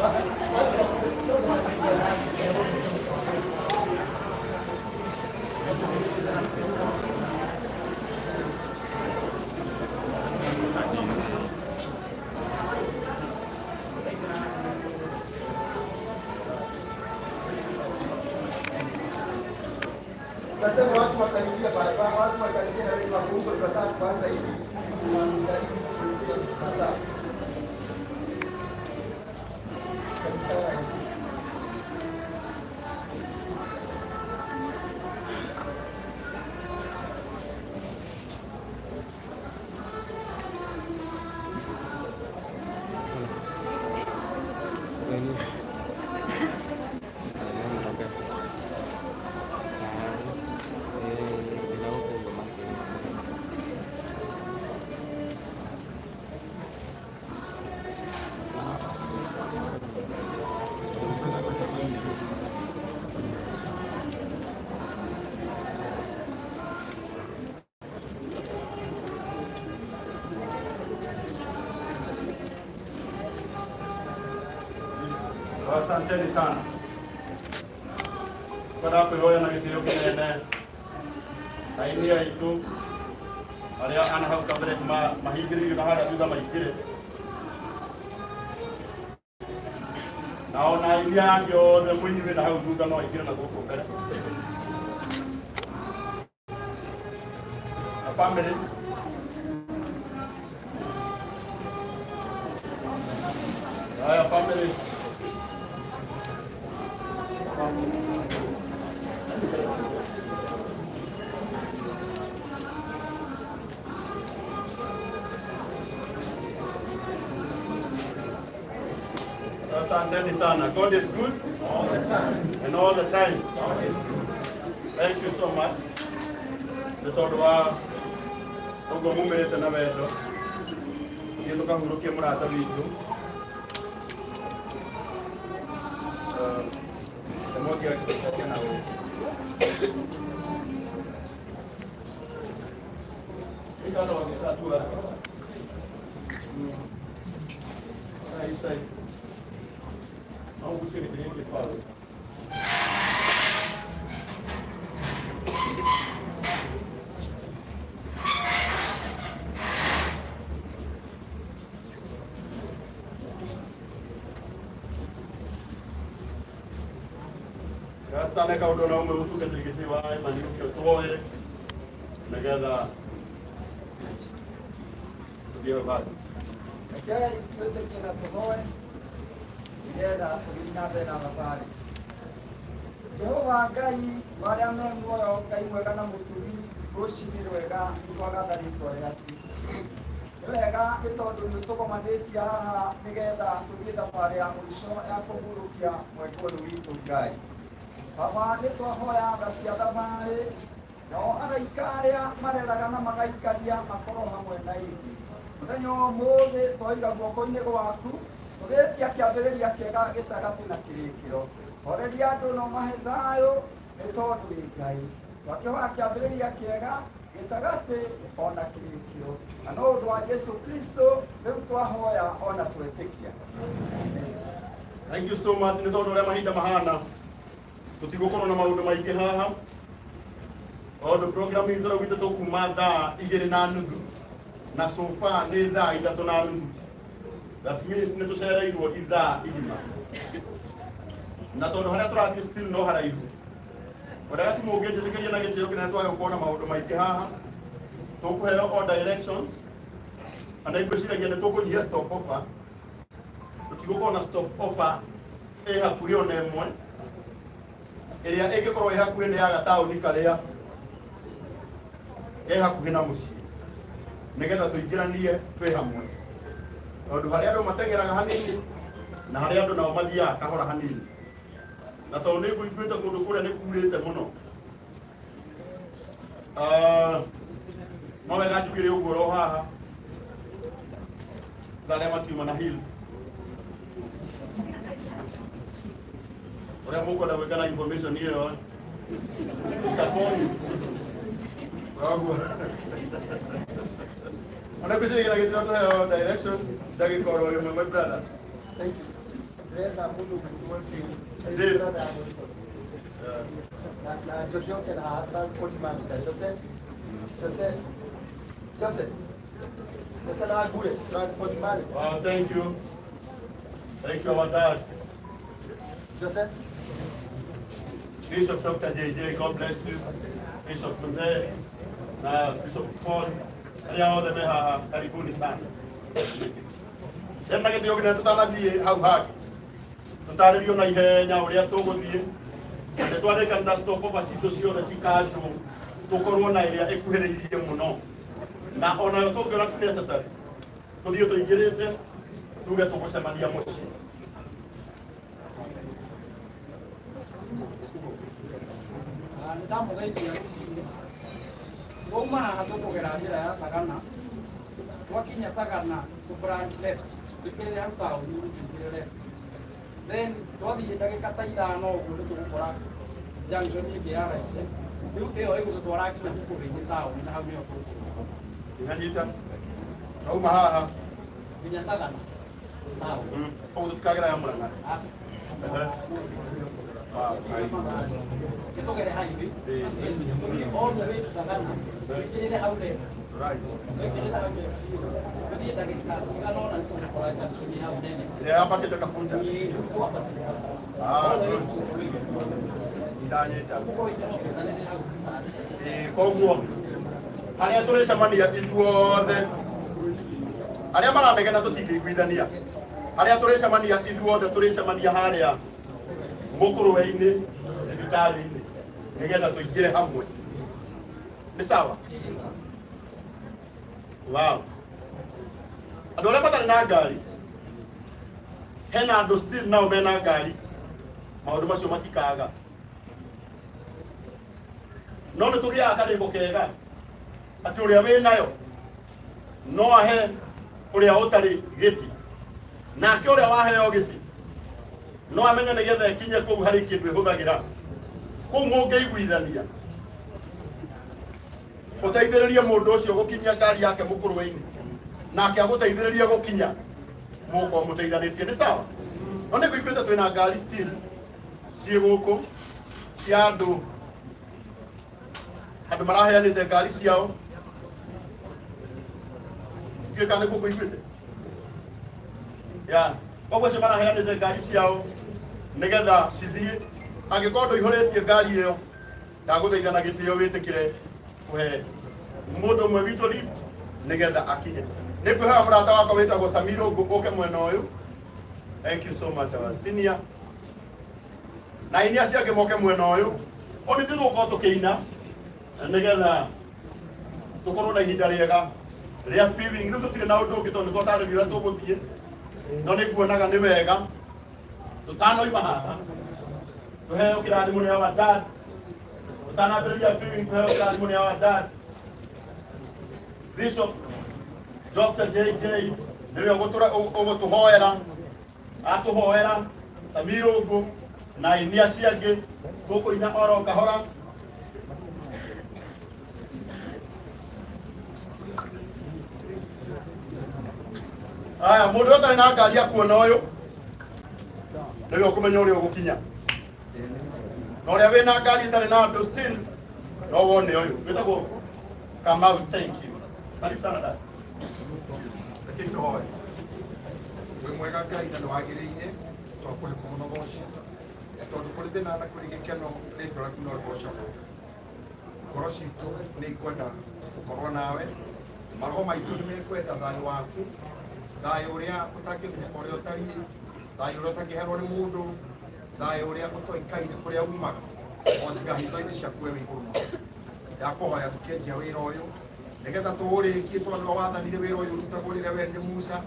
Nasema watu wakaingia barabara, watu wakaingia na ile mafunzo tunataka kuanza hivi. Sasa. Asanteni sana kwa kuhoya na gitio kinene na inia itu aria ana hau kabere mahingiririo na haria thutha maingire na ona inia yangi othe mwinyuĩ na hau thutha no aingire na gũkũ mbere na family haya family. Asanteni sana. God is good all the time. And all the time. Thank you so much. Nĩtondũ wa ũguo mumĩrĩte na wendo ithuĩ tũkahurũkia mũrata witũ emotia na wewe. Ikawa wangesatua. Sai. Vamos buscar ele que fala. Gata na kaudo na ume utuka tulikisiwa mani ukiotoe nagadha ndio bado. Kaya yote kinatohoe nĩgetha tũthiĩ na mbere na thabarĩ. Jehova Ngai marĩa me muoyo, Ngai mwega na mũturi, rũcinĩ rwega twagatha rĩĩtwa rĩaku. Nĩ wega nĩ tondũ nĩtũgomanĩtie haha nĩgetha tũthiĩ thabarĩ ya mũico ya kũhurũkia mweke ũyũ witũ Ngai. Baba nĩ twahoya tha cia thabarĩ, nao araika arĩa mareraga na magaikaria makorwo hamwe na ithuĩ. Mũthenya ũmũthĩ twoiga guoko-inĩ gwaku tũgĩtia kĩambĩrĩria kĩega gĩtagatĩ na kĩrĩkĩro. Horeria andũ no mahe thayũ nĩ tondũ wĩ Ngai. Twakĩhoya kĩambĩrĩria kĩega gĩtagatĩ ona kĩrĩkĩro. Na no ũndũ wa Yesu Kristo rĩu twahoya ona twetĩkia. Thank you so much. Nĩ tondũ ũrĩa mahinda mahana tũtigũkorwo na maũndũ maingĩ haha. Tondũ program itũ tũraugĩte tũkuma thaa 2:30 na so far nĩ thaa 3:30. That means nĩ tũcereirwo ithaa igima. Na tondũ harĩa tũrathiĩ still no haraihu. Ũrĩa tũmũngĩnjĩtĩkĩria na gĩtĩo kĩnene twage gũkorwo na maũndũ maingĩ haha. Tũkũheo all directions. Na ngwĩciragia nĩ tũkũnyihia stop offer. Tũtigũkorwo na stop offer ĩ hakuhĩ ona ĩmwe. Ĩrĩa ĩngĩkorwo ĩ hakuhĩ nĩ ya gataũni karĩa ĩ hakuhĩ na mũciĩ. Nĩgetha tũingĩranie twĩ hamwe. Tondũ harĩa andũ mateng'eraga hanini na harĩa andũ nao mathiaga kahora hanini. Na tondũ nĩ ngũiguĩte kũndũ kũrĩa nĩ kurĩte mũno. No wega njugĩre ũguo ro haha. Tharĩa makiuma na hills. Ũrĩa mũkwenda gwĩka na information ĩyo itaponi. Ũguo. Ona kwĩciragia na gĩtĩo tũheo directions ndagĩkorwo ĩmwe my brother. Thank you. Renda mundu kutuweke. Na Jose can have transport man. Jose. Jose na gure transport man. Wow, thank you. Thank you, our dad. Jose. Bishop Dr. JJ, God bless you. Bishop Tunde, Bishop Paul, haya wote meha karibuni sana. Yena gete yogina tutanathie hau haki. Tutaririo na ihenya uria tuguthie. Ne tware kana stop over ciothe cikaju. Tukorwo na iria ikuhiriirie muno. Na ona tungiona tu necessary. Tuthie tuingirite tuge tugucemania mucii. Ndamugeithia ruciinĩ wauma haha tũkũgera njĩra ya Sagana twakinya Sagana tũ branch left tũkĩrĩre hau taũni tũkĩrĩre left then twathiĩ ndagĩka ta ithano ũguo nĩtũgũkora junction ĩngĩ ya right rĩu ĩyo ĩgũtũtwara nginya Mũkũrĩ-inĩ taũni na hau nĩho Inanyita. Rauma haha. nginya Sagana taũni. Ũguo tukagera ya Mũrang'a. Tũgere highway all the way to Sagana tũkĩrĩre hau left. Right. Tũthiĩ ndagĩka cigana ũna nĩtũgũkora junction hau nene. Hapa kitu kafunda. Good. Inanyita. Koguo aria turicemania ithuothe aria maranegena tutingĩiguithania aria turicemania ithuothe turicemania haria Mũkũrũ-inĩ thibitarĩ-inĩ nigetha tuingĩre hamwe nĩ sawa. Wow. Andũ arĩa matarĩ na ngari hena andũ still nao mena ngari maũndũ macio matikaga no nĩ tũgĩaga karĩko kega atĩ ũrĩa wĩ nayo no ahe ũrĩa ũtarĩ gĩti nake ũrĩa waheo gĩti no amenye nĩgetha ekinye kũu harĩ kĩndũ ĩhũthagĩra kũu mũngĩiguithania ũteithĩrĩrie mũndũ ũcio gũkinyia ngari yake Mũkũrũ-inĩ nake agũteithĩrĩrie gũkinya mũko mũteithanĩtie nĩ sawa. No nĩ kũiguĩte twĩna ngari still ciĩ gũkũ cia andũ maraheanĩte ngari ciao gĩka nĩguo kũiguĩte ya koguo cio maraheanĩte ngari ciao nĩgetha cithiĩ angĩkorwo ndũihũrĩtie ngari ĩyo ndagũthaithana gĩtĩo wĩtĩkĩre kũhe mũndũ ũmwe witũ lift nĩgetha akinye. Nĩ ngwĩhoya mũrata wakwa wĩtagwo Samiro ũke mwena ũyũ. Thank you so much our senior. Na ini acio angĩ moke mwena ũyũ. O nĩ tũgũkorwo tũkĩina nĩgetha tũkorwo na ihinda rĩega rĩa feeling. Rĩu tũtirĩ na ũndũ ũngĩ tondũ nĩtwatarĩria ũrĩa tũgũthiĩ no nĩ kuonaga nĩ wega tũtanoima haha tũheo kĩrathimo nĩ our dad tũtanambĩrĩria feeling tũheo kĩrathimo nĩ our dad Bishop Dr. JJ nĩwe ũgũtũhoera atũhoera Samiro ũguo na ini acio angĩ tũkũina oro kahora. Aya mũndũ ũrĩa ũtarĩ na ngari akuona ũyũ nĩwe ũkũmenya ũrĩa ũgũkinya na ũrĩa wĩna ngari ĩtarĩ na andũ still no wone ũyũ wĩtagwo Kamau. Thank you. Karibu sana dada. Kitu hoy. Wĩ mwega Ngai na nĩwagĩrĩire twakũhe kũmũnogocia tondũ kũrĩ thĩna na kũrĩ gĩkeno rĩtwa rĩaku no rĩgocoka. Ngoro citũ nĩ ikwenda gũkorwo nawe maroho maitũ nĩmekwenda thayũ waku thayũ ũrĩa ũtangĩmenyeka ũrĩa ũtariĩ thayũ ũrĩa ũtangĩherwo nĩ mũndũ thayũ ũrĩa ũtoĩkaine kũrĩa umaga o tiga hitho-inĩ ciaku we wĩ igũrũ mũno. Ndakũhoya tũkĩanjia wĩra ũyũ nĩgetha tũũrĩkie tondũ wathanire wĩra ũyũ ũrutagwo rĩrĩa werire Musa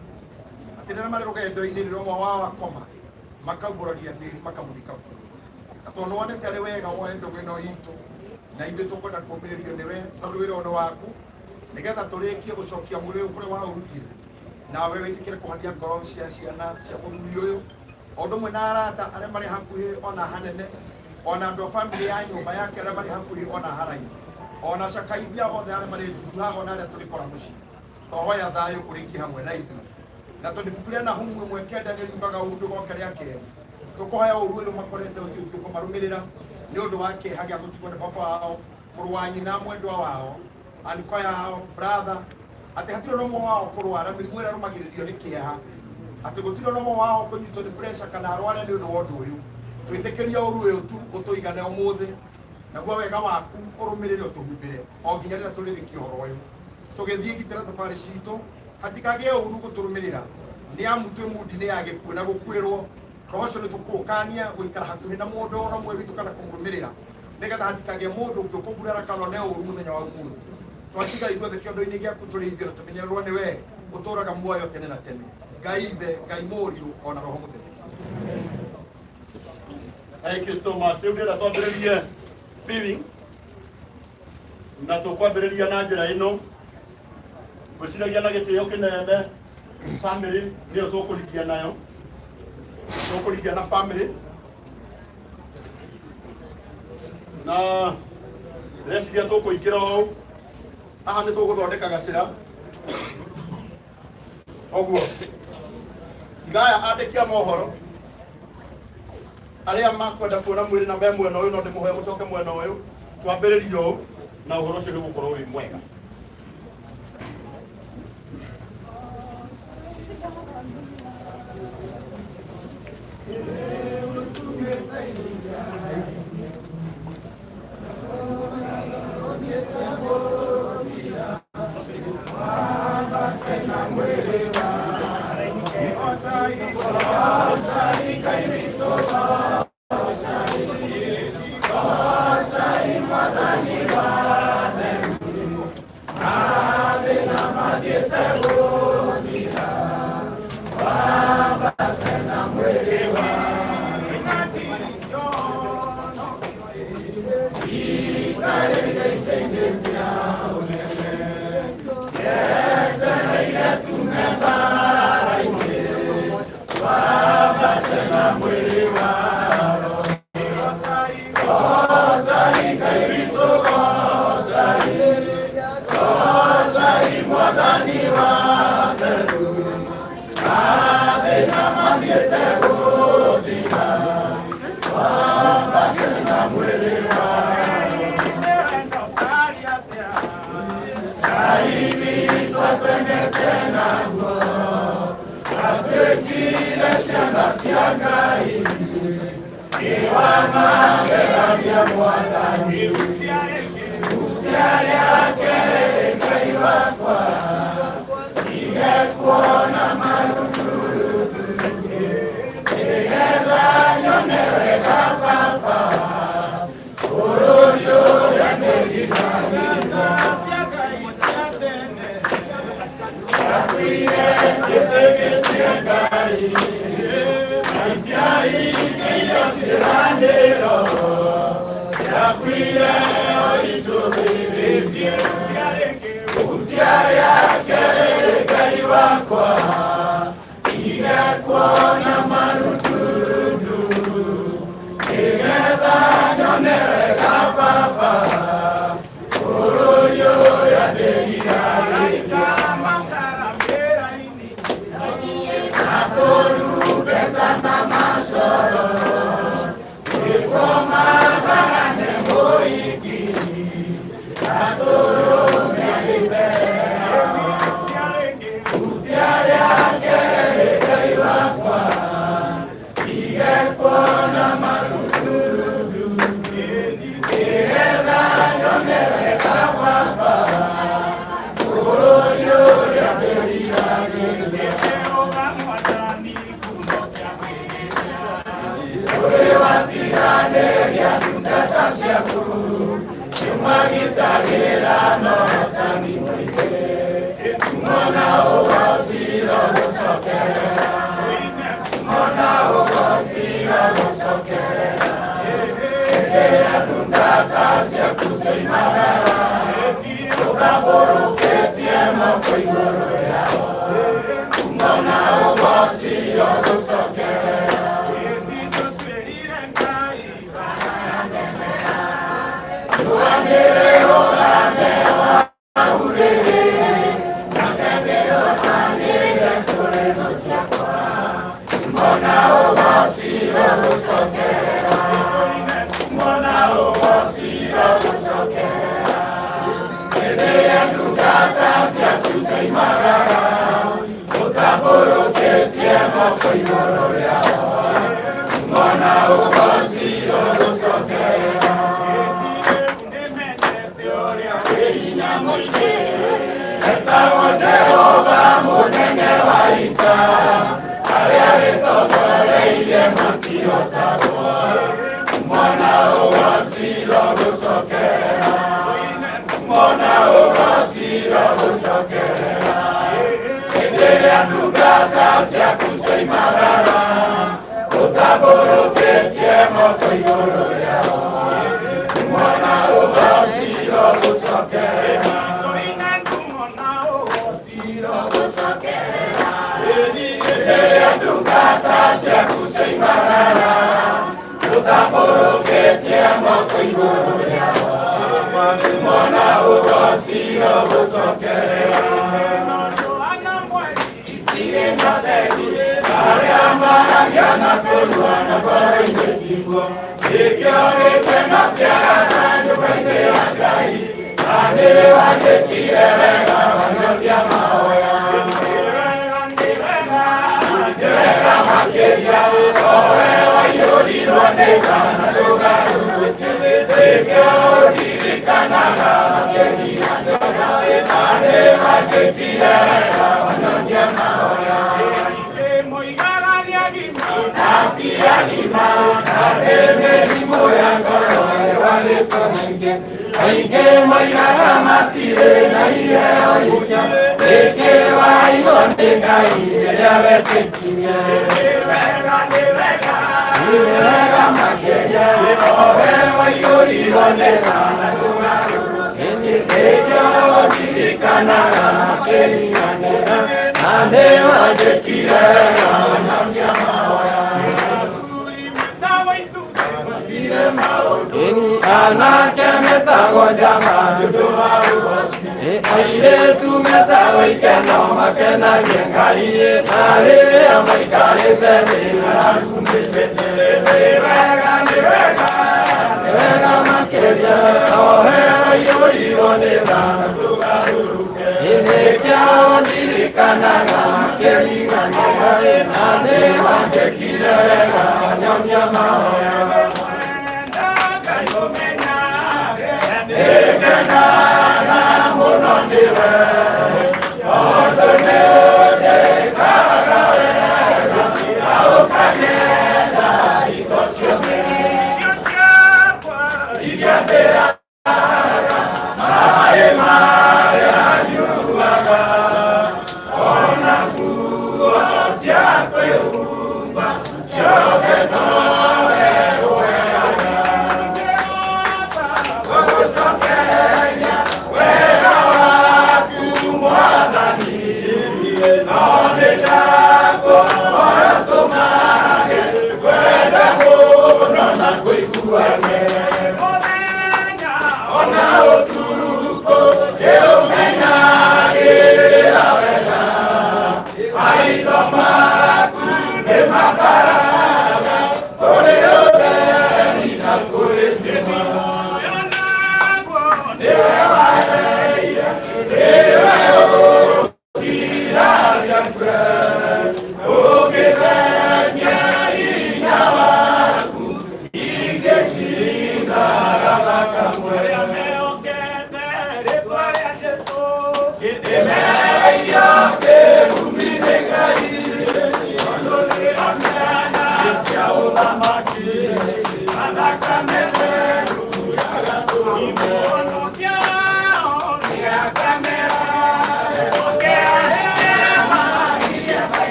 atĩ rĩrĩa marĩ rũgendo-inĩ rĩrĩa ũmwe wao akoma makaguũrania tĩĩri makamũthika kuo. Na tondũ wonete arĩ wega woe ndũgũ ĩno itũ na ithuĩ tũkwenda kũũmĩrĩrio nĩwe tondũ wĩra ũyũ nĩ waku nĩgetha tũrĩkie gũcokia mwĩrĩ ũyũ kũrĩa waũrutire nawe wĩtĩkĩre kũhania ngoro cia ciana cia mũthuri ũyũ o ũndũ ũmwe na arata arĩa marĩ hakuhĩ ona hanene ona andũ a bamĩrĩ ya nyũmba yake arĩa marĩ hakuhĩ ona haraihu ona cakaithia othe arĩa marĩ thutha haha ona arĩa tũrĩkora mũciĩ tũhoya thayũ ũrĩkie hamwe na ithuĩ na tondifukire na humwe mwekenda ni yugaga undu gokere yake tukohaya uruiro makorete utuko marumirira ni undu wake hagia gutikone baba wao kurwanyi na mwendwa wao anikoya brother ati hatiro no mo wao kurwara mirimu ira rumagiririo ni kieha ati gutiro no mo wao kunyitwo ni pressure kana arware ni undu wondu uyu twitikiria uruyo tu utuigane umuthi na gwa wega waku urumirire utuhumbire o nginya rira turirikio horo uyu tugithie gitira tafari cito hatikage uru guturumirira ni amutwe mudi ni yage kuona gukwirwo roho ni tukukania guikara hatuhi na mundu na mwe bitu kana kumurumirira nigetha hatikage mundu ukukugurara kana ne uru muthenya wa umuthi twatiga igwe kiondo ini gya kuturithira tumenyererwo ni we uturaga muoyo tene na tene gaide gaimoriu ona roho muthenya. Thank you so much. You get a twambiririe feeling na tukwambiriria na njira ino guciragia na gitio kinene family niyo tukurikia nayo tukurikia na family na resigia tukuingira o aha ni tuguthondeka gacira oguo igaya andikia mohoro aria makwenda kuona mwiri na me mwena uyu no ndimuhe mucoke mwena uyu twambiririo na uhoro ucio gukorwo wi mwega. Amen.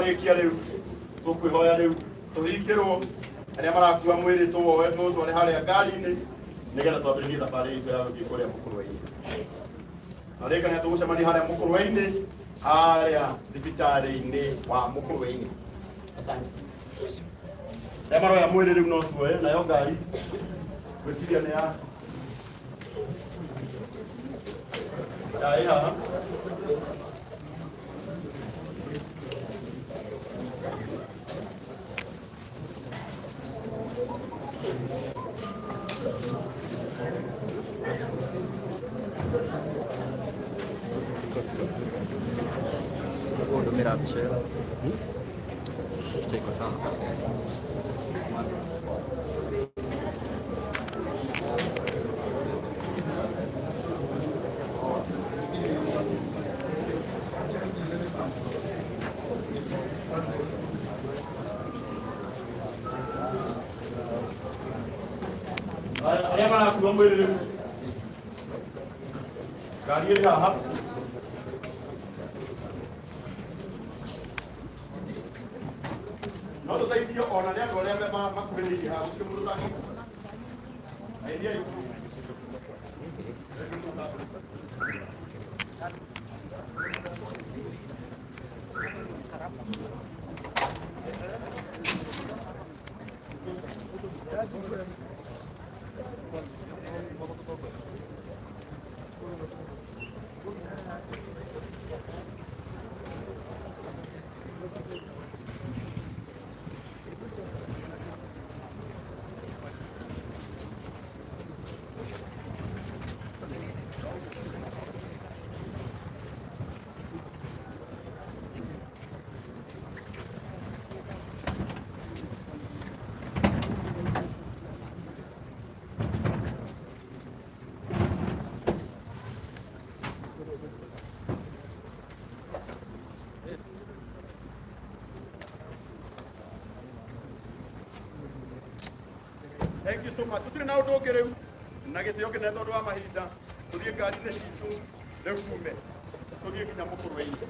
twarĩkia rĩu tũkwĩhoya rĩu tũhingĩrwo arĩa marakua mwĩrĩ tũwoe tũtware harĩa ngari-inĩ nĩgetha twambĩrĩrie thabarĩ itũ ya gũthiĩ kũrĩa Mũkũrwe-inĩ. Na rĩkania tũgũcemania harĩa Mũkũrwe-inĩ harĩa thibitarĩ-inĩ wa Mũkũrwe-inĩ. Asante. Arĩa maroya mwĩrĩ rĩu no tuoye nayo ngari gwĩciria nĩ ya ĩ haha. Mira, bichera. Chico sana. Arĩa marakua mwĩrĩ rĩu ngari ĩrĩ haha. No tũteithio ona nĩ andũ arĩa makuhĩrĩirie haha gũtirĩ mũndũ ũtangĩka. Aithia Thank you so much. Tutirĩ na ũndũ ũngĩ rĩu na gĩtĩo kĩnene tondũ wa mahinda tũthiĩ ngari-inĩ citũ rĩu tume tũthiĩ nginya Mũkũrwe-inĩ.